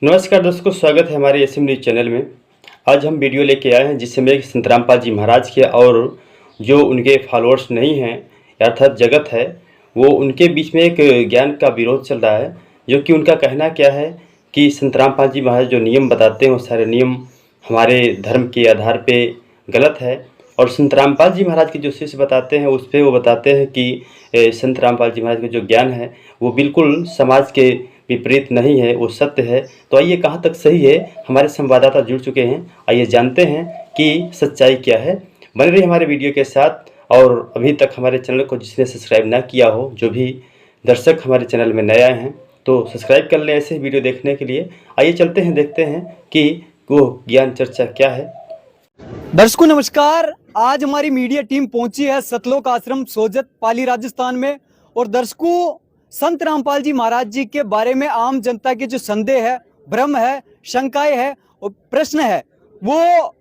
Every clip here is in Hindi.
नमस्कार दोस्तों, स्वागत है हमारे एसएम न्यूज़ चैनल में। आज हम वीडियो लेके आए हैं जिसमें संत रामपाल जी महाराज के और जो उनके फॉलोअर्स नहीं हैं अर्थात जगत है, वो उनके बीच में एक ज्ञान का विरोध चल रहा है। जो कि उनका कहना क्या है कि संत रामपाल जी महाराज जो नियम बताते हैं वो सारे नियम हमारे धर्म के आधार पे गलत है। और संत रामपाल जी महाराज के जो शिष्य बताते हैं उस पर वो बताते हैं कि संत रामपाल जी महाराज का जो ज्ञान है वो बिल्कुल समाज के विपरीत नहीं है, वो सत्य है। तो आइए कहाँ तक सही है, हमारे संवाददाता जुड़ चुके हैं, आइए जानते हैं कि सच्चाई क्या है। बने रहिए हमारे वीडियो के साथ। और अभी तक हमारे चैनल को जिसने सब्सक्राइब ना किया हो, जो भी दर्शक हमारे चैनल में नए आए हैं तो सब्सक्राइब कर लें ऐसे वीडियो देखने के लिए। आइए चलते हैं, देखते हैं कि वो ज्ञान चर्चा क्या है। दर्शकों नमस्कार, आज हमारी मीडिया टीम पहुंची है सतलोक आश्रम सोजत पाली राजस्थान में। और दर्शकों, संत रामपाल जी महाराज जी के बारे में आम जनता के जो संदेह है, भ्रम है, शंकाएं है और प्रश्न है, वो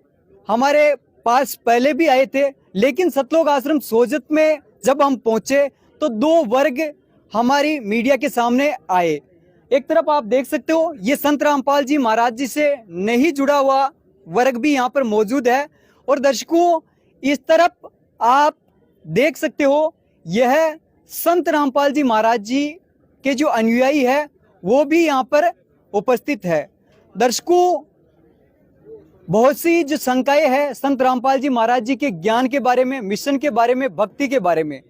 हमारे पास पहले भी आए थे। लेकिन सतलोक आश्रम सोजत में जब हम पहुंचे तो दो वर्ग हमारी मीडिया के सामने आए। एक तरफ आप देख सकते हो, ये संत रामपाल जी महाराज जी से नहीं जुड़ा हुआ वर्ग भी यहाँ पर मौजूद है। और दर्शकों, इस तरफ आप देख सकते हो, यह संत रामपाल जी महाराज जी के जो अनुयायी है वो भी यहाँ पर उपस्थित है। दर्शकों, बहुत सी जो शंकाएं हैं संत रामपाल जी महाराज जी के ज्ञान के बारे में, मिशन के बारे में, भक्ति के बारे में,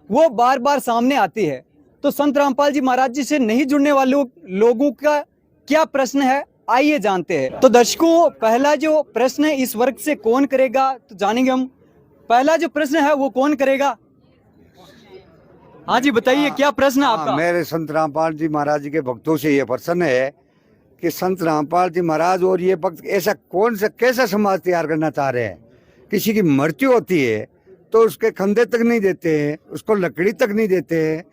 वो बार बार सामने आती है। तो संत रामपाल जी महाराज जी से नहीं जुड़ने वाले लोगों का क्या प्रश्न है, आइए जानते हैं। तो दर्शकों, पहला जो प्रश्न है इस वर्ग से कौन करेगा, तो जानेंगे हम। पहला जो प्रश्न है वो कौन करेगा? हाँ जी, बताइए क्या प्रश्न है आपका? मेरे संत रामपाल जी महाराज जी के भक्तों से ये प्रश्न है कि संत रामपाल जी महाराज और ये भक्त ऐसा कौन सा कैसा समाज तैयार करना चाह रहे हैं। किसी की मृत्यु होती है तो उसके कंधे तक नहीं देते हैं, उसको लकड़ी तक नहीं देते हैं,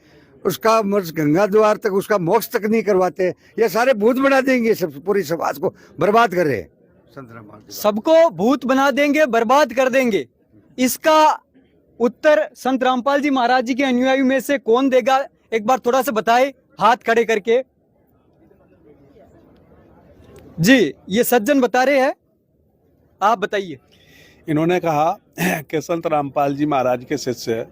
उसका गंगा द्वार तक, उसका मोक्ष तक नहीं करवाते। ये सारे भूत बना देंगे, सब पूरी समाज को बर्बाद कर रहे हैं संत रामपाल जी। सबको भूत बना देंगे, बर्बाद कर देंगे। इसका उत्तर संत रामपाल जी महाराज जी के अनुयायी में से कौन देगा? एक बार थोड़ा सा बताए हाथ खड़े करके। जी, ये सज्जन बता रहे हैं, आप बताइए। इन्होंने कहा कि संत रामपाल जी महाराज के शिष्य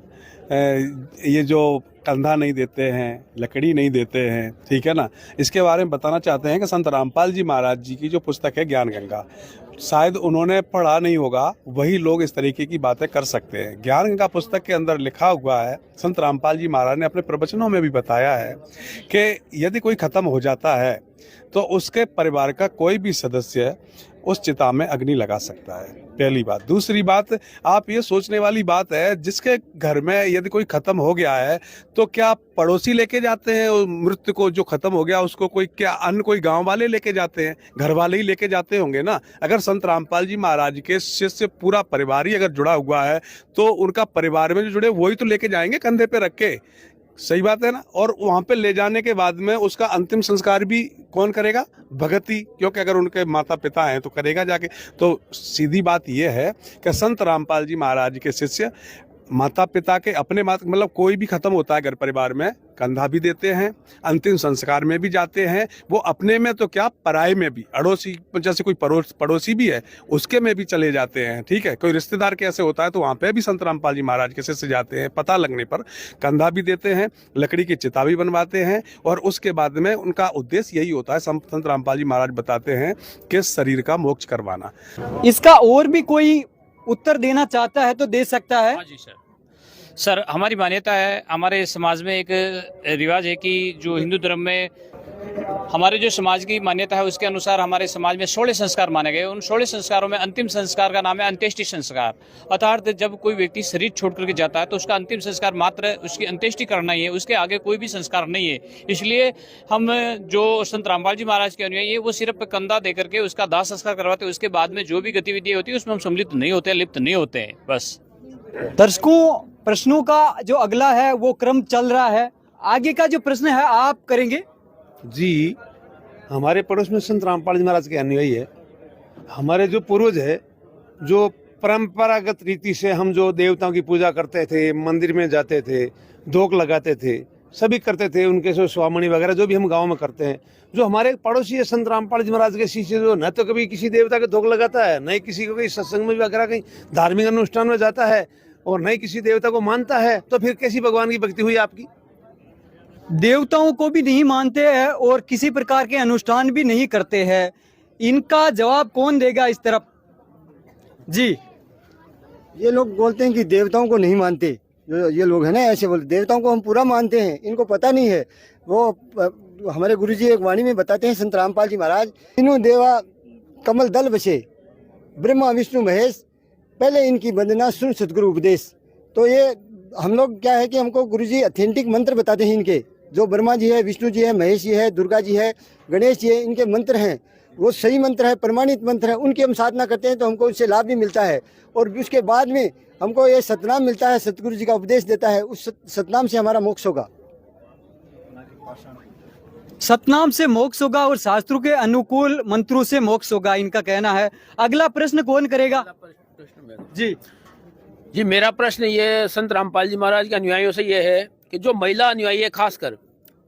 ये जो कंधा नहीं देते हैं, लकड़ी नहीं देते हैं, ठीक है ना, इसके बारे में बताना चाहते हैं कि संत रामपाल जी महाराज जी की जो पुस्तक है ज्ञान गंगा, शायद उन्होंने पढ़ा नहीं होगा, वही लोग इस तरीके की बातें कर सकते हैं। ज्ञान गंगा पुस्तक के अंदर लिखा हुआ है, संत रामपाल जी महाराज ने अपने प्रवचनों में भी बताया है कि यदि कोई ख़त्म हो जाता है तो उसके परिवार का कोई भी सदस्य उस चिता में अग्नि लगा सकता है, पहली बात। दूसरी बात, आप ये सोचने वाली बात है, जिसके घर में यदि कोई खत्म हो गया है तो क्या पड़ोसी लेके जाते हैं मृत्यु को, जो खत्म हो गया उसको? कोई क्या अन्य कोई गांव वाले लेके जाते हैं? घर वाले ही लेके जाते होंगे ना। अगर संत रामपाल जी महाराज के शिष्य पूरा परिवार ही अगर जुड़ा हुआ है तो उनका परिवार में जो जुड़े वही तो लेके जाएंगे कंधे पे रख के, सही बात है ना। और वहां पे ले जाने के बाद में उसका अंतिम संस्कार भी कौन करेगा? भगत ही, क्योंकि अगर उनके माता पिता हैं तो करेगा जाके। तो सीधी बात यह है कि संत रामपाल जी महाराज के शिष्य माता पिता के अपने मतलब कोई भी खत्म होता है घर परिवार में, कंधा भी देते हैं, अंतिम संस्कार में भी जाते हैं। वो अपने में तो क्या, पराये में भी, अड़ोसी जैसे कोई पड़ोसी भी है उसके में भी चले जाते हैं, ठीक है। कोई रिश्तेदार के ऐसे होता है तो वहाँ पे भी संत रामपाल जी महाराज के शिष्य जाते हैं, पता लगने पर कंधा भी देते हैं, लकड़ी की चिता भी बनवाते हैं। और उसके बाद में उनका उद्देश्य यही होता है, संत रामपाल जी महाराज बताते हैं कि शरीर का मोक्ष करवाना। इसका और भी कोई उत्तर देना चाहता है तो दे सकता है। हाँ जी सर, हमारी मान्यता है, हमारे समाज में एक रिवाज है कि जो हिंदू धर्म में हमारे जो समाज की मान्यता है उसके अनुसार हमारे समाज में 16 संस्कार माने गए। उन 16 संस्कारों में अंतिम संस्कार का नाम है अंत्येष्टि संस्कार। अर्थात जब कोई व्यक्ति शरीर छोड़ करके जाता है तो उसका अंतिम संस्कार मात्र उसकी अंत्येष्टि करना ही है, उसके आगे कोई भी संस्कार नहीं है। इसलिए हम जो संत रामपाल जी महाराज के अनुयायी है वो सिर्फ कंधा दे करके उसका दाह संस्कार करवाते हैं। उसके बाद में जो भी गतिविधियाँ होती है उसमें हम सम्मिलित नहीं होते, लिप्त नहीं होते हैं, बस। दर्शकों, प्रश्नों का जो अगला है वो क्रम चल रहा है। आगे का जो प्रश्न है आप करेंगे। जी, हमारे पड़ोस में संत रामपाल जी महाराज के अनुयायी है। हमारे जो पूर्वज है, जो परंपरागत रीति से हम जो देवताओं की पूजा करते थे, मंदिर में जाते थे, धोक लगाते थे, सभी करते थे, उनके जो स्वामणी वगैरह जो भी हम गाँव में करते हैं। जो हमारे पड़ोसी है संत रामपाल जी महाराज के शिष्य, जो न तो कभी किसी देवता के धोख लगाता है, न ही किसी को कहीं सत्संग में वगैरह कहीं धार्मिक अनुष्ठान में जाता है, और न ही किसी देवता को मानता है, तो फिर कैसी भगवान की भक्ति हुई आपकी? देवताओं को भी नहीं मानते हैं और किसी प्रकार के अनुष्ठान भी नहीं करते हैं। इनका जवाब कौन देगा इस तरफ? जी, ये लोग बोलते हैं कि देवताओं को नहीं मानते, जो ये लोग हैं ना ऐसे बोलते, देवताओं को हम पूरा मानते हैं, इनको पता नहीं है। वो हमारे गुरुजी एक वाणी में बताते हैं, संत रामपाल जी महाराज, तीनों देवा कमल दल बसे, ब्रह्मा विष्णु महेश, पहले इनकी वंदना सुन सतगुरु उपदेश। तो ये हम लोग क्या है कि हमको गुरुजी ऑथेंटिक मंत्र बताते हैं इनके, जो ब्रह्मा जी है, विष्णु जी है, महेश जी है, दुर्गा जी है, गणेश जी है, इनके मंत्र हैं वो सही मंत्र है, प्रमाणित मंत्र है, उनकी हम साधना करते हैं तो हमको उससे लाभ भी मिलता है। और उसके बाद में हमको ये सतनाम मिलता है, सतगुरु जी का उपदेश देता है, उस सतनाम से हमारा मोक्ष होगा। सतनाम से मोक्ष होगा और शास्त्रों के अनुकूल मंत्रों से मोक्ष होगा, इनका कहना है। अगला प्रश्न कौन करेगा? जी जी, मेरा प्रश्न ये संत रामपाल जी महाराज के अनुयायियों से ये है कि जो महिला अनुयायी है खासकर,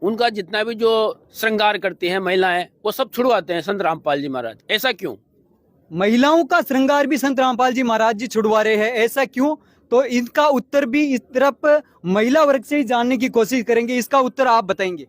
उनका जितना भी जो श्रृंगार करती हैं महिलाएं, वो सब छुड़वाते हैं संत रामपाल जी महाराज, ऐसा क्यों? महिलाओं का श्रृंगार भी संत रामपाल जी महाराज जी छुड़वा रहे हैं, ऐसा क्यों? तो इनका उत्तर भी इस तरफ महिला वर्ग से ही जानने की कोशिश करेंगे, इसका उत्तर आप बताएंगे।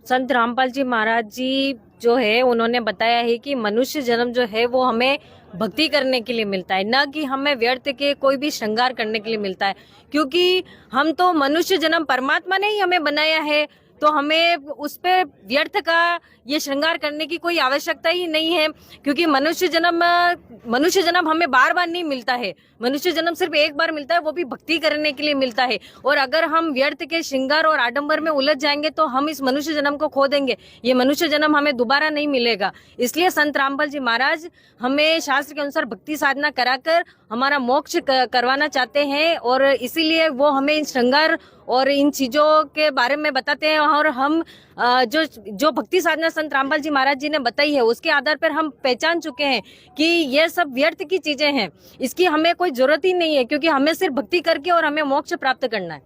संत रामपाल जी महाराज जी जो है उन्होंने बताया है कि मनुष्य जन्म जो है वो हमें भक्ति करने के लिए मिलता है, न कि हमें व्यर्थ के कोई भी श्रृंगार करने के लिए मिलता है। क्योंकि हम तो मनुष्य जन्म परमात्मा ने ही हमें बनाया है, तो हमें उस पे व्यर्थ का ये श्रृंगार करने की कोई आवश्यकता ही नहीं है। क्योंकि मनुष्य जन्म हमें बार बार नहीं मिलता है, मनुष्य जन्म सिर्फ एक बार मिलता है, वो भी भक्ति करने के लिए मिलता है। और अगर हम व्यर्थ के श्रृंगार और आडंबर में उलझ जाएंगे तो हम इस मनुष्य जन्म को खो देंगे, ये मनुष्य जन्म हमें दोबारा नहीं मिलेगा। इसलिए संत रामपाल जी महाराज हमें शास्त्र के अनुसार भक्ति साधना कराकर हमारा मोक्ष करवाना चाहते हैं, और इसीलिए वो हमें इन श्रृंगार और इन चीजों के बारे में बताते हैं। और हम जो भक्ति साधना संत रामपाल जी महाराज जी ने बताई है, उसके आधार पर हम पहचान चुके हैं कि ये सब व्यर्थ की चीजें हैं, इसकी हमें कोई जरूरत ही नहीं है, क्योंकि हमें सिर्फ भक्ति करके और हमें मोक्ष प्राप्त करना है।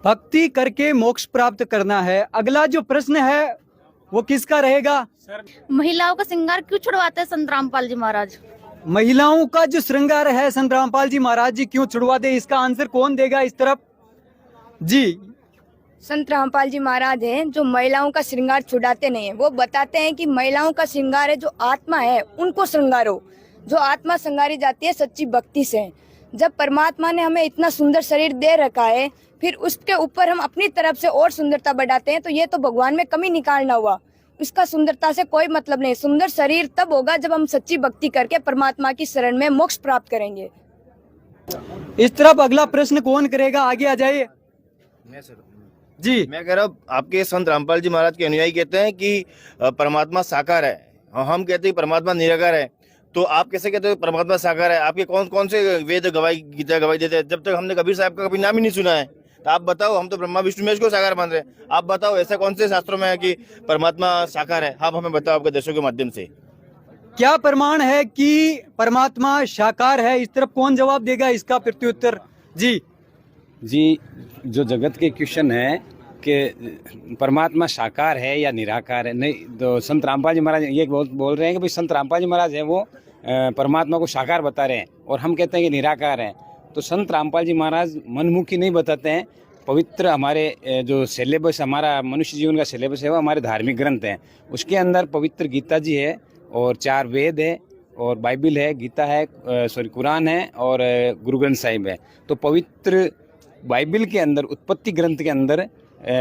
भक्ति करके मोक्ष प्राप्त करना है। अगला जो प्रश्न है वो किसका रहेगा? महिलाओं का श्रृंगार क्यों छुड़वाते हैं संत रामपाल जी महाराज? महिलाओं का जो श्रृंगार है संत रामपाल जी महाराज जी क्यों छुड़वा दे, इसका आंसर कौन देगा इस तरफ? जी, संत रामपाल जी महाराज हैं जो महिलाओं का श्रृंगार छुड़ाते नहीं है, वो बताते हैं कि महिलाओं का श्रृंगार है जो आत्मा है उनको श्रृंगारो, जो आत्मा श्रृंगारी जाती है सच्ची भक्ति से। जब परमात्मा ने हमें इतना सुंदर शरीर दे रखा है, फिर उसके ऊपर हम अपनी तरफ से और सुंदरता बढ़ाते हैं, तो ये तो भगवान में कमी निकालना हुआ, उसका सुंदरता से कोई मतलब नहीं। सुंदर शरीर तब होगा जब हम सच्ची भक्ति करके परमात्मा की शरण में मोक्ष प्राप्त करेंगे। इस तरफ अगला प्रश्न कौन करेगा? आगे आ जाइए। जी, मैं कह रहा हूँ, आपके संत रामपाल जी महाराज के अनुयायी कहते हैं कि परमात्मा साकार है, हम कहते हैं परमात्मा निराकार है, तो आप कैसे कहते हो परमात्मा साकार है? आपके कौन कौन से वेद गवाही, गीता गवाही देते हैं? जब तक हमने कबीर साहब का कभी नाम ही नहीं सुना है, तो आप बताओ। हम तो ब्रह्मा विष्णु महेश को साकार मान रहे हैं, आप बताओ ऐसा कौन से शास्त्रों में है कि परमात्मा साकार है? आप हमें बताओ आपके दर्शकों के माध्यम से क्या प्रमाण है कि परमात्मा साकार है? इस तरफ कौन जवाब देगा इसका प्रत्युत्तर? जी, जो जगत के क्वेश्चन है कि परमात्मा साकार है या निराकार है, नहीं, तो संत रामपाल जी महाराज ये बोल रहे हैं कि भाई संत रामपाल जी महाराज है वो परमात्मा को साकार बता रहे हैं, और हम कहते हैं कि निराकार है। तो संत रामपाल जी महाराज मनमुखी नहीं बताते हैं। पवित्र हमारे जो सिलेबस, हमारा मनुष्य जीवन का सिलेबस है, वो हमारे धार्मिक ग्रंथ हैं, उसके अंदर पवित्र गीता जी है, और 4 वेद है, और बाइबिल है, गीता है, कुरान है, और गुरु ग्रंथ साहिब है। तो पवित्र बाइबिल के अंदर, उत्पत्ति ग्रंथ के अंदर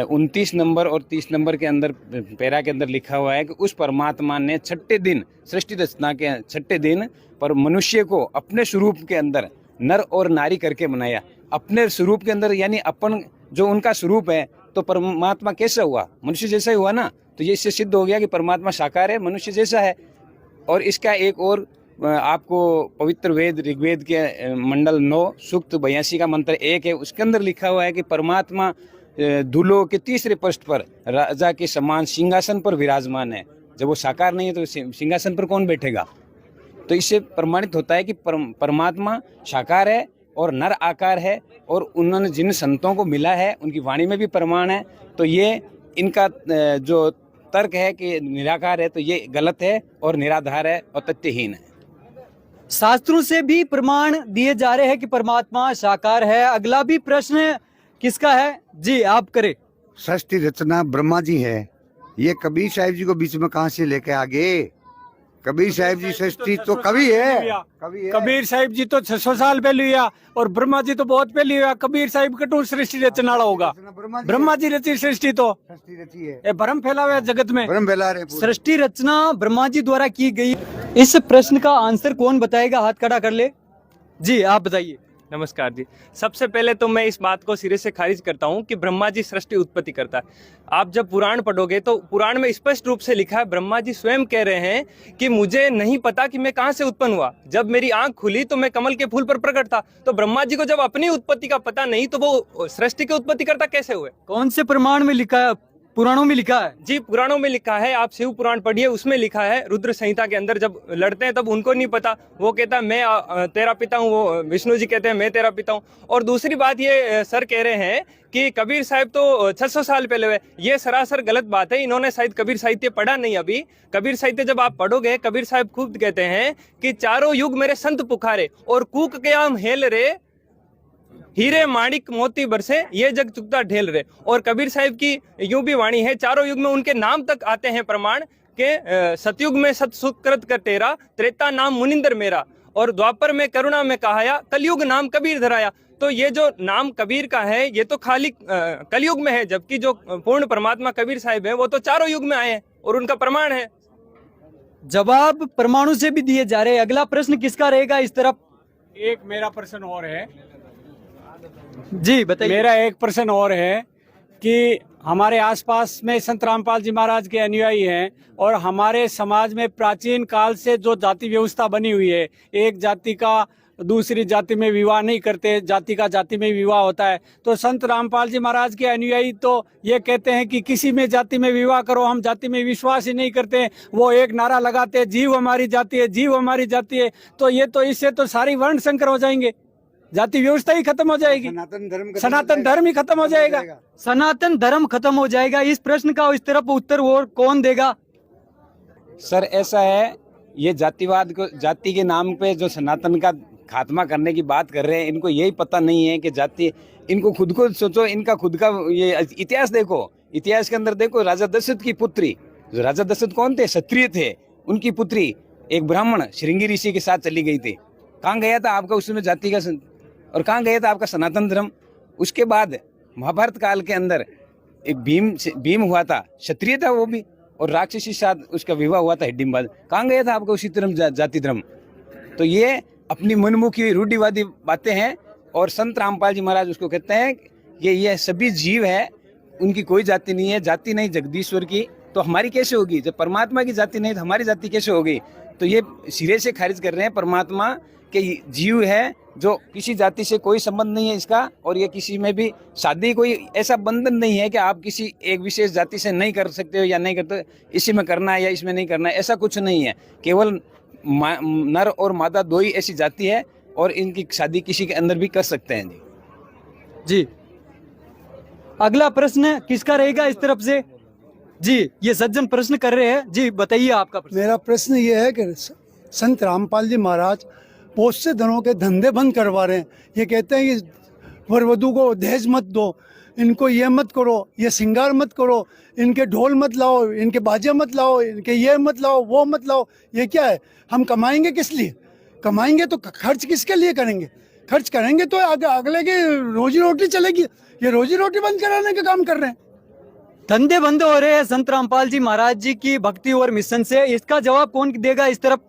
29 नंबर और 30 नंबर के अंदर पैरा के अंदर लिखा हुआ है कि उस परमात्मा ने 6ठे दिन, सृष्टि रचना के 6ठे दिन पर मनुष्य को अपने स्वरूप के अंदर नर और नारी करके बनाया, अपने स्वरूप के अंदर, यानी अपन जो उनका स्वरूप है। तो परमात्मा कैसा हुआ? मनुष्य जैसा ही हुआ ना। तो ये इससे सिद्ध हो गया कि परमात्मा साकार है, मनुष्य जैसा है। और इसका एक और आपको पवित्र वेद ऋग्वेद के मंडल 9 सूक्त 82 का मंत्र 1 है, उसके अंदर लिखा हुआ है कि परमात्मा धूलो के तीसरे पृष्ठ पर राजा के समान सिंहासन पर विराजमान है। जब वो साकार नहीं है तो सिंहासन पर कौन बैठेगा? तो इससे प्रमाणित होता है कि परमात्मा साकार है, और नर आकार है, और उन्होंने जिन संतों को मिला है उनकी वाणी में भी प्रमाण है। तो ये इनका जो तर्क है कि निराकार है, तो ये गलत है और निराधार है और तथ्यहीन है। शास्त्रों से भी प्रमाण दिए जा रहे हैं कि परमात्मा साकार है। अगला भी प्रश्न किसका है? जी आप करें। सृष्टि रचना ब्रह्मा जी है, ये कबीर साहिब जी को बीच में कहाँ से लेके आ गए? कबीर साहिब जी सृष्टि तो कवि है, कबीर साहिब जी तो 600 साल पहले हुआ और ब्रह्मा जी तो बहुत पहले हुआ। कबीर साहिब कटू सृष्टि रचने वाला होगा? ब्रह्मा जी रची सृष्टि, तो सृष्टि रची है, ये भ्रम फैला हुआ है जगत में। ब्रह्म फैला रहे पूरे। सृष्टि रचना ब्रह्मा जी द्वारा की गई। इस प्रश्न का आंसर कौन बताएगा? हाथ खड़ा कर ले। जी आप बताइए। नमस्कार जी। सबसे पहले तो मैं इस बात को सिरे से खारिज करता हूं कि ब्रह्मा जी सृष्टि उत्पत्ति करता है। आप जब पुराण पढ़ोगे तो पुराण में स्पष्ट रूप से लिखा है, ब्रह्मा जी स्वयं कह रहे हैं कि मुझे नहीं पता कि मैं कहां से उत्पन्न हुआ। जब मेरी आंख खुली तो मैं कमल के फूल पर प्रकट था। तो ब्रह्मा जी को जब अपनी उत्पत्ति का पता नहीं तो वो सृष्टि की उत्पत्ति करता कैसे हुए? कौन से प्रमाण में लिखा है? पुराणों में लिखा है जी, पुराणों में लिखा है। आप शिव पुराण पढ़िए, उसमें लिखा है। रुद्र संहिता के अंदर जब लड़ते हैं तब उनको नहीं पता, वो कहता है मैं तेरा पिता हूँ, वो विष्णु जी कहते हैं मैं तेरा पिता हूँ। और दूसरी बात ये सर कह रहे हैं कि कबीर साहिब तो 600 साल पहले हुए, ये सरासर गलत बात है। इन्होंने शायद कबीर साहित्य पढ़ा नहीं अभी। कबीर साहित्य जब आप पढ़ोगे, कबीर साहिब खुद कहते हैं कि चारों युग मेरे संत पुकारे और कूक के आम हेल रे, हीरे माणिक मोती बरसे, ये जग चुकता ढेल रहे। और कबीर साहिब की यूं भी वाणी है, चारों युग में उनके नाम तक आते हैं प्रमाण के सतयुग में सत सुकृत कर तेरा, त्रेता नाम मुनिंदर मेरा, और द्वापर में करुणा में कहाया, कलयुग नाम कबीर धराया। तो ये जो नाम कबीर का है ये तो खाली कलयुग में है, जबकि जो पूर्ण परमात्मा कबीर साहिब है वो तो चारों युग में आए हैं और उनका प्रमाण है। जवाब परमाणु से भी दिए जा रहे हैं। अगला प्रश्न किसका रहेगा? इस तरफ एक मेरा प्रश्न और है। जी बताइए। मेरा एक प्रश्न और है कि हमारे आसपास में संत रामपाल जी महाराज के अनुयायी हैं और हमारे समाज में प्राचीन काल से जो जाति व्यवस्था बनी हुई है, एक जाति का दूसरी जाति में विवाह नहीं करते, जाति का जाति में विवाह होता है। तो संत रामपाल जी महाराज के अनुयायी तो ये कहते हैं कि किसी में जाति में विवाह करो, हम जाति में विश्वास ही नहीं करते। वो एक नारा लगाते हैं, जीव हमारी जाति है, जीव हमारी जाति है। तो ये तो इससे तो सारी वर्ण संकर हो जाएंगे, जाति व्यवस्था ही खत्म हो जाएगी, सनातन धर्म ही खत्म हो जाएगा। सनातन धर्म खत्म हो जाएगा। इस प्रश्न का इस तरफ उत्तर और कौन देगा? सर ऐसा है, ये जातिवाद को, जाति के नाम पे जो सनातन का खात्मा करने की बात कर रहे हैं, इनको यही पता नहीं है कि जाति, इनको खुद को सोचो, इनका खुद का ये इतिहास देखो। इतिहास के अंदर देखो, राजा दशरथ की पुत्री, जो राजा दशरथ कौन थे? क्षत्रिय थे। उनकी पुत्री एक ब्राह्मण श्रृंगी ऋषि के साथ चली गई थी। कहाँ गया था आपका उसमें जाति का, और कहाँ गया था आपका सनातन धर्म? उसके बाद महाभारत काल के अंदर एक भीम हुआ था, क्षत्रिय था वो भी, और राक्षसी के साथ उसका विवाह हुआ था हिडिंबाज। कहाँ गया था आपका उसी धर्म, जाति धर्म? तो ये अपनी मनमुखी रूढ़िवादी बातें हैं। और संत रामपाल जी महाराज उसको कहते हैं कि ये सभी जीव है, उनकी कोई जाति नहीं है। जाति नहीं जगदीश्वर की, तो हमारी कैसे होगी? जब परमात्मा की जाति नहीं तो हमारी जाति कैसे होगी? तो ये सिरे से खारिज कर रहे हैं परमात्मा के जीव है, जो किसी जाति से कोई संबंध नहीं है इसका। और ये किसी में भी शादी कोई ऐसा बंधन नहीं है कि आप किसी एक विशेष जाति से नहीं कर सकते हो या नहीं करते, इसी में करना है या इसमें नहीं करना है, ऐसा कुछ नहीं है। केवल नर और मादा दो ही ऐसी जाति है और इनकी शादी किसी के अंदर भी कर सकते हैं। जी अगला प्रश्न किसका रहेगा इस तरफ से? जी ये सज्जन प्रश्न कर रहे हैं। जी बताइए आपका प्रश्न। मेरा प्रश्न ये है कि संत रामपाल जी महाराज बहुत से धनों के धंधे बंद करवा रहे हैं। ये कहते हैं कि वर वधू को दहेज मत दो, इनको ये मत करो, ये श्रृंगार मत करो, इनके ढोल मत लाओ, इनके बाजे मत लाओ, इनके ये मत लाओ, वो मत लाओ। ये क्या है? हम कमाएंगे किस लिए? कमाएंगे तो खर्च किसके लिए करेंगे? खर्च करेंगे तो अगले की रोजी रोटी चलेगी। ये रोजी रोटी बंद कराने का काम कर रहे हैं। धंधे बंद हो रहे हैं संत रामपाल जी महाराज जी की भक्ति और मिशन से। इसका जवाब कौन देगा इस तरफ?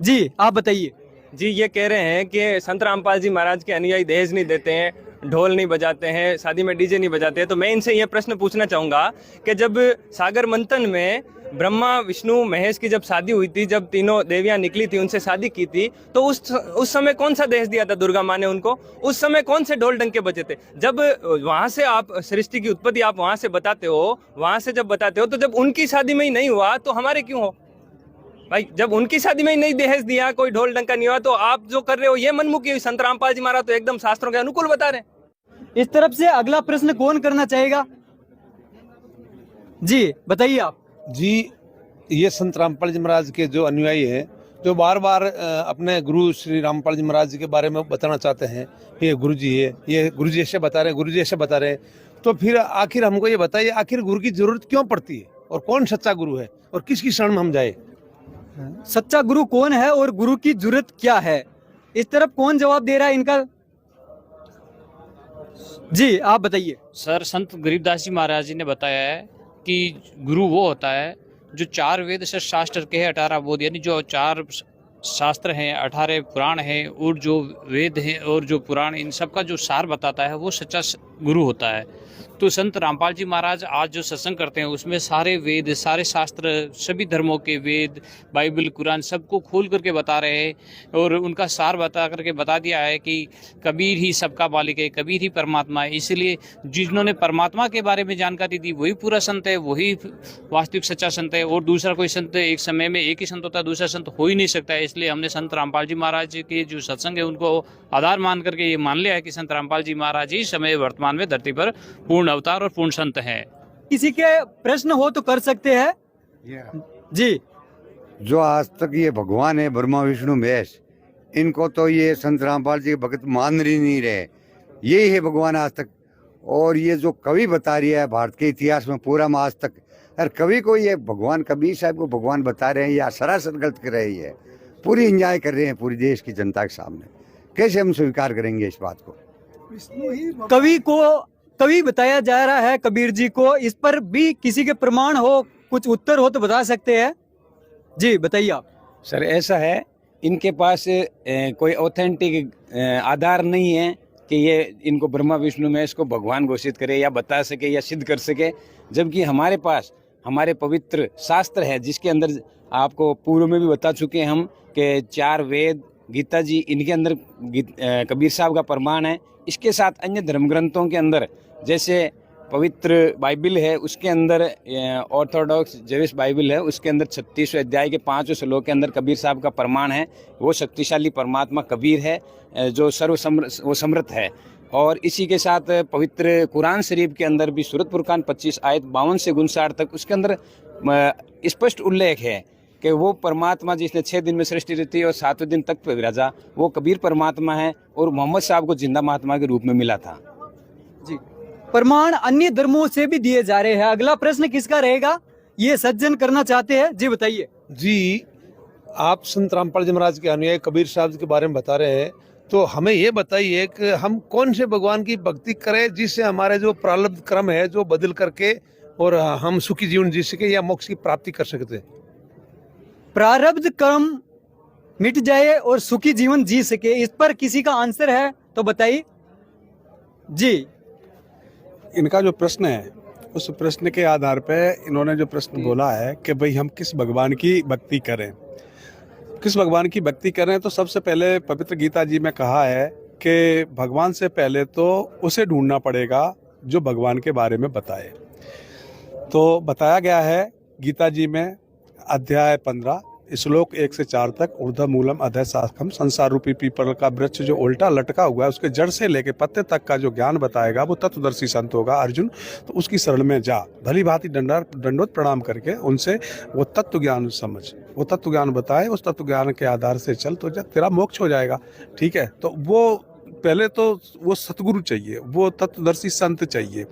जी आप बताइए। जी ये कह रहे हैं कि संत रामपाल जी महाराज के अनुयायी दहेज नहीं देते हैं, ढोल नहीं बजाते हैं, शादी में डीजे नहीं बजाते हैं। तो मैं इनसे यह प्रश्न पूछना चाहूँगा कि जब सागर मंथन में ब्रह्मा विष्णु महेश की जब शादी हुई थी, जब तीनों देवियां निकली थी, उनसे शादी की थी, तो उस समय कौन सा दहेज दिया था दुर्गा माँ ने उनको? उस समय कौन से ढोल डंके बजे थे? जब वहाँ से आप सृष्टि की उत्पत्ति आप वहाँ से बताते हो, वहाँ से जब बताते हो, तो जब उनकी शादी में ही नहीं हुआ तो हमारे क्यों हो? भाई जब उनकी शादी में ही नहीं दहेज दिया, कोई ढोल डंका नहीं हुआ, तो आप जो कर रहे हो ये मनमुखी हुई। संत रामपाल जी महाराज तो एकदम शास्त्रों के अनुकूल बता रहे हैं। इस तरफ से अगला प्रश्न कौन करना चाहेगा? जी बताइए आप। जी, ये संत रामपाल जी महाराज के जो अनुयायी हैं, जो बार बार अपने गुरु श्री रामपाल जी महाराज जी के बारे में बताना चाहते हैं, ये गुरु जी है, ये गुरु जी ऐसे बता रहे हैं, गुरु जी ऐसे बता रहे हैं, तो फिर आखिर हमको ये बताइए, आखिर गुरु की जरूरत क्यों पड़ती है और कौन सच्चा गुरु है और किसकी शरण में हम जाए? सच्चा गुरु कौन है और गुरु की जरूरत क्या है? इस तरफ कौन जवाब दे रहा है इनका? जी आप बताइए। सर, संत गरीबदास जी महाराज जी ने बताया है कि गुरु वो होता है जो 4 वेद से शास्त्र के 18 बोध, यानी जो 4 शास्त्र हैं, 18 पुराण हैं, और जो वेद हैं और जो पुराण, इन सब का जो सार बताता है वो सच्चा गुरु होता है। तो संत रामपाल जी महाराज आज जो सत्संग करते हैं उसमें सारे वेद, सारे शास्त्र, सभी धर्मों के वेद, बाइबल, कुरान सबको खोल करके बता रहे हैं और उनका सार बता करके बता दिया है कि कबीर ही सबका मालिक है, कबीर ही परमात्मा है। इसलिए जिन्होंने परमात्मा के बारे में जानकारी दी वही पूरा संत है, वही वास्तविक सच्चा संत है। और दूसरा कोई संत एक समय में एक ही संत होता है, दूसरा संत हो ही नहीं सकता है। इसलिए हमने संत रामपाल जी महाराज के जो सत्संग है उनको आधार मान करके ये मान लिया है कि संत रामपाल जी महाराज ही समय वर्तमान में धरती पर पूर्ण अवतार और पूर्ण संत है। किसी के प्रश्न हो तो कर सकते हैं जी। जो आज तक ये भगवान है ब्रह्मा विष्णु महेश, इनको तो ये संत रामपाल जी के भगत मान ही नहीं रहे, यही है भगवान आज तक। और ये जो कवि बता रही है भारत के इतिहास में पूरा में आज तक, हर कवि को ये भगवान कबीर साहब को भगवान बता रहे हैं, या सरासर गलत कर रही है, पूरी एंजॉय कर रहे हैं पूरी देश की जनता के सामने। कैसे हम स्वीकार करेंगे इस बात को? कवि बताया जा रहा है कबीर जी को, इस पर भी किसी के प्रमाण हो, कुछ उत्तर हो तो बता सकते हैं जी। बताइए आप। सर ऐसा है, इनके पास कोई ऑथेंटिक आधार नहीं है कि ये इनको ब्रह्मा विष्णु महेश को भगवान घोषित करे या बता सके या सिद्ध कर सके, जबकि हमारे पास हमारे पवित्र शास्त्र है जिसके अंदर आपको पूर्व में भी बता चुके हैं हम कि 4 वेद, गीता जी, इनके अंदर कबीर साहब का प्रमाण है। इसके साथ अन्य धर्म ग्रंथों के अंदर जैसे पवित्र बाइबल है, उसके अंदर ऑर्थोडॉक्स जेविश बाइबल है, उसके अंदर 36वें अध्याय के 5वें श्लोक के अंदर कबीर साहब का प्रमाण है। वो शक्तिशाली परमात्मा कबीर है जो वो समर्थ है। और इसी के साथ पवित्र कुरान शरीफ के अंदर भी सूरत फुरकान 25 आयत 52 से 59 तक उसके अंदर स्पष्ट उल्लेख है कि वो परमात्मा जिसने 6 दिन में सृष्टि रची और 7वें दिन तक पे विराजा, वो कबीर परमात्मा है और मोहम्मद साहब को जिंदा महात्मा के रूप में मिला था जी। प्रमाण अन्य धर्मों से भी दिए जा रहे हैं। अगला प्रश्न किसका रहेगा, ये सज्जन करना चाहते हैं जी। बताइए जी, आप संत रामपाल जी महाराज के अनुयायी कबीर साहब जी के बारे में बता रहे हैं, तो हमें ये बताइए कि हम कौन से भगवान की भक्ति करें जिससे हमारे जो प्रारब्ध क्रम है जो बदल करके और हम सुखी जीवन जी सके या मोक्ष की प्राप्ति कर सकते हैं। प्रारब्ध क्रम मिट जाए और सुखी जीवन जी सके, इस पर किसी का आंसर है तो बताइए जी। इनका जो प्रश्न है उस प्रश्न के आधार पे इन्होंने जो प्रश्न बोला है कि भाई हम किस भगवान की भक्ति करें, किस भगवान की भक्ति करें, तो सबसे पहले पवित्र गीता जी में कहा है कि भगवान से पहले तो उसे ढूंढना पड़ेगा जो भगवान के बारे में बताए। तो बताया गया है गीता जी में अध्याय 15 श्लोक 1 से 4 तक, ऊर्ध्व मूलम अधः शाखम, संसार रूपी पीपल का वृक्ष जो उल्टा लटका हुआ है उसके जड़ से लेके पत्ते तक का जो ज्ञान बताएगा वो तत्वदर्शी संत होगा अर्जुन। तो उसकी शरण में जा, भली भांति दंडोत प्रणाम करके उनसे वो तत्व ज्ञान समझ, वो तत्व ज्ञान बताए, उस तत्व ज्ञान के आधार से चल तो तेरा मोक्ष हो जाएगा। ठीक है, तो वो पहले तो वो सतगुरु चाहिए, वो तत्वदर्शी संत चाहिए,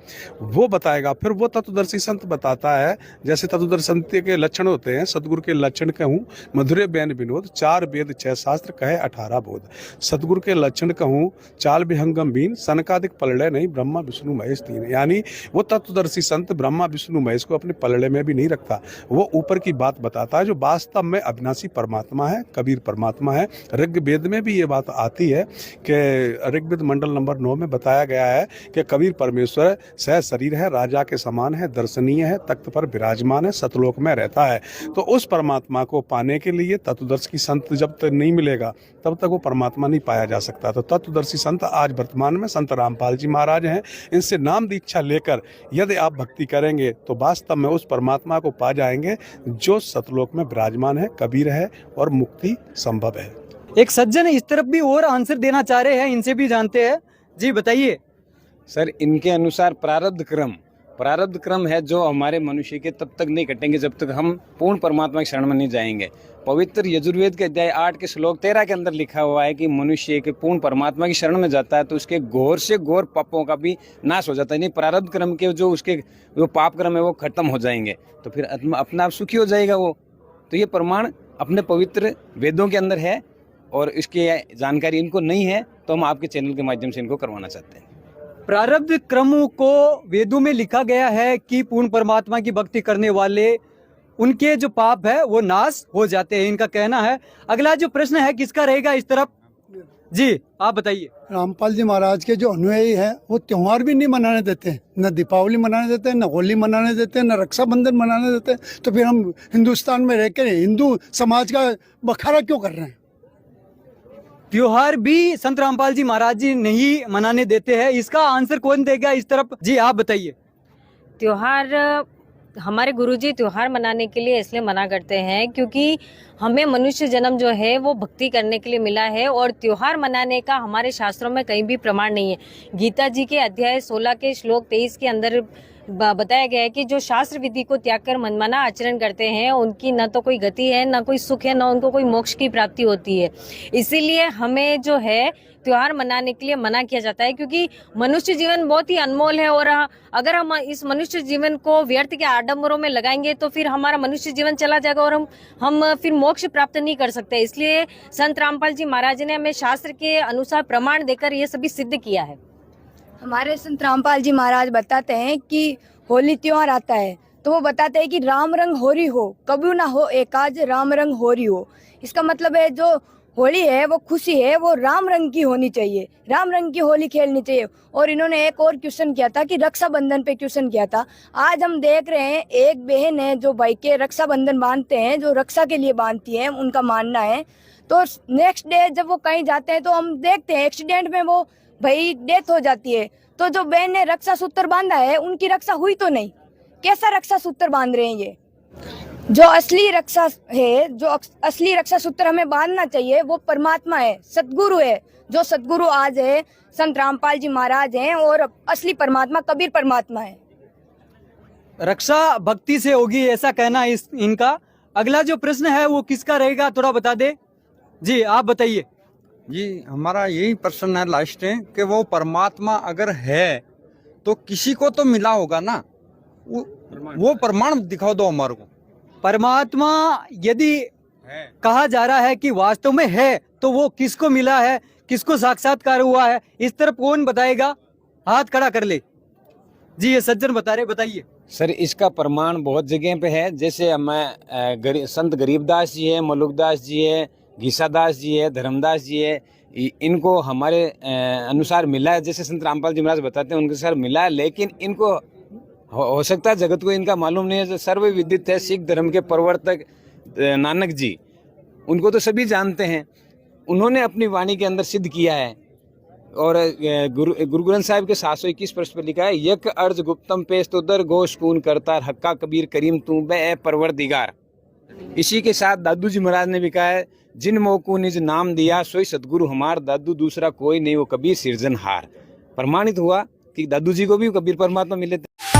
वो बताएगा। फिर वो तत्वदर्शी संत बताता है, जैसे तत्वदर्शी संत के लक्षण होते हैं, सतगुरु के लक्षण कहूँ मधुरे बैन विनोद, 4 वेद 6 शास्त्र कहे 18 बोध। सतगुरु के लक्षण कहूँ चाल विहंगम बीन, सनकादिक पलड़े नहीं, ब्रह्मा विष्णु महेश 3। यानी वो तत्वदर्शी संत ब्रह्मा विष्णु महेश को अपने पलड़े में भी नहीं रखता, वो ऊपर की बात बताता है जो वास्तव में अविनाशी परमात्मा है, कबीर परमात्मा है। ऋग्वेद में भी ये बात आती है कि ऋग्वेद मंडल नंबर 9 में बताया गया है कि कबीर परमेश्वर सह शरीर है, राजा के समान है, दर्शनीय है, तख्त पर विराजमान है, सतलोक में रहता है। तो उस परमात्मा को पाने के लिए तत्वदर्शी संत जब तक नहीं मिलेगा तब तक वो परमात्मा नहीं पाया जा सकता। तो तत्वदर्शी संत आज वर्तमान में संत रामपाल जी महाराज हैं। इनसे नाम दीक्षा लेकर यदि आप भक्ति करेंगे तो वास्तव में उस परमात्मा को पा जाएंगे जो सतलोक में विराजमान है, कबीर है और मुक्ति संभव है। एक सज्जन इस तरफ भी और आंसर देना चाह रहे हैं, इनसे भी जानते हैं। जी बताइए सर, इनके अनुसार प्रारब्ध क्रम है जो हमारे मनुष्य के तब तक नहीं कटेंगे जब तक हम पूर्ण परमात्मा की शरण में नहीं जाएंगे। पवित्र यजुर्वेद के अध्याय 8 के श्लोक 13 के अंदर लिखा हुआ है कि मनुष्य के पूर्ण परमात्मा की शरण में जाता है तो उसके घोर से घोर पापों का भी नाश हो जाता है। नहीं, प्रारब्ध क्रम के जो उसके जो पाप क्रम है वो खत्म हो जाएंगे तो फिर अपना आप सुखी हो जाएगा वो। तो ये प्रमाण अपने पवित्र वेदों के अंदर है और इसकी जानकारी इनको नहीं है तो हम आपके चैनल के माध्यम से इनको करवाना चाहते हैं। प्रारब्ध क्रम को वेदों में लिखा गया है कि पूर्ण परमात्मा की भक्ति करने वाले उनके जो पाप है वो नाश हो जाते हैं, इनका कहना है। अगला जो प्रश्न है किसका रहेगा इस तरफ? जी आप बताइए। रामपाल जी महाराज के जो अनुयायी हैं वो त्यौहार भी नहीं मनाने देते हैं, न दीपावली मनाने देते हैं, न होली मनाने देते हैं, न रक्षाबंधन मनाने देते हैं। तो फिर हम हिंदुस्तान में रहकर हिंदू समाज का बखारा क्यों कर रहे हैं? त्योहार भी संत रामपाल जी महाराज जी नहीं मनाने देते हैं, इसका आंसर कौन देगा इस तरफ? जी आप बताइए। त्योहार हमारे गुरुजी त्योहार मनाने के लिए इसलिए मना करते हैं क्योंकि हमें मनुष्य जन्म जो है वो भक्ति करने के लिए मिला है और त्योहार मनाने का हमारे शास्त्रों में कहीं भी प्रमाण नहीं है। गीता जी के अध्याय 16 के श्लोक 23 के अंदर बताया गया है कि जो शास्त्र विधि को त्याग कर मनमाना आचरण करते हैं उनकी न तो कोई गति है, न कोई सुख है, न उनको कोई मोक्ष की प्राप्ति होती है। इसीलिए हमें जो है त्योहार मनाने के लिए मना किया जाता है क्योंकि मनुष्य जीवन बहुत ही अनमोल है और अगर हम इस मनुष्य जीवन को व्यर्थ के आडंबरों में लगाएंगे तो फिर हमारा मनुष्य जीवन चला जाएगा और हम फिर मोक्ष प्राप्त नहीं कर सकते। इसलिए संत रामपाल जी महाराज ने हमें शास्त्र के अनुसार प्रमाण देकर ये सभी सिद्ध किया है। हमारे संत रामपाल जी महाराज बताते हैं कि होली त्योहार आता है तो वो बताते हैं कि राम रंग होरी हो, कबू ना हो एकाज राम रंग होरी हो। इसका मतलब है जो होली है वो खुशी है, वो राम रंग की होनी चाहिए, राम रंग की होली खेलनी चाहिए। और इन्होंने एक और क्वेश्चन किया था कि रक्षाबंधन पे क्वेश्चन किया था। आज हम देख रहे हैं एक बहन है जो भाई के रक्षाबंधन बांधते हैं, जो रक्षा के लिए बांधती है, उनका मानना है। तो नेक्स्ट डे जब वो कहीं जाते हैं तो हम देखते हैं एक्सीडेंट में वो भाई डेथ हो जाती है। तो जो बहन ने रक्षा सूत्र बांधा है उनकी रक्षा हुई तो नहीं, कैसा रक्षा सूत्र बांध रहे हैं ये? जो असली रक्षा है, जो असली रक्षा सूत्र हमें बांधना चाहिए वो परमात्मा है, सतगुरु है। जो सतगुरु आज है संत रामपाल जी महाराज हैं और असली परमात्मा कबीर परमात्मा है। रक्षा भक्ति से होगी ऐसा कहना इनका। अगला जो प्रश्न है वो किसका रहेगा थोड़ा बता दे। जी आप बताइए। जी हमारा यही प्रश्न है लास्ट है कि वो परमात्मा अगर है तो किसी को तो मिला होगा ना, वो प्रमाण दिखाओ दो हमारे को। परमात्मा यदि कहा जा रहा है कि वास्तव में है तो वो किसको मिला है, किसको साक्षात्कार हुआ है, इस तरफ कौन बताएगा? हाथ खड़ा कर ले। जी ये सज्जन बता रहे, बताइए। सर इसका प्रमाण बहुत जगह पे है, जैसे हमें संत गरीबदास जी है, मलुकदास जी है, घीसादास जी है, धर्मदास जी है, इनको हमारे अनुसार मिला है। जैसे संत रामपाल जी महाराज बताते हैं उनके अनुसार मिला है, लेकिन इनको हो सकता है जगत को इनका मालूम नहीं है। जो सर्व विदित है सिख धर्म के प्रवर्तक नानक जी, उनको तो सभी जानते हैं। उन्होंने अपनी वाणी के अंदर सिद्ध किया है और गुरु ग्रंथ साहिब के 721 पृष्ठ पर लिखा है, यक अर्ज गुप्तम पेश तो दर गोश कून करता हक्का कबीर करीम तू बे परवरदिगार। इसी के साथ दादू जी महाराज ने भी कहा है, जिन मोकू निज नाम दिया सोई सतगुरु हमार, दादू दूसरा कोई नहीं वो कबीर सिरजनहार। प्रमाणित हुआ कि दादू जी को भी कबीर परमात्मा मिले थे।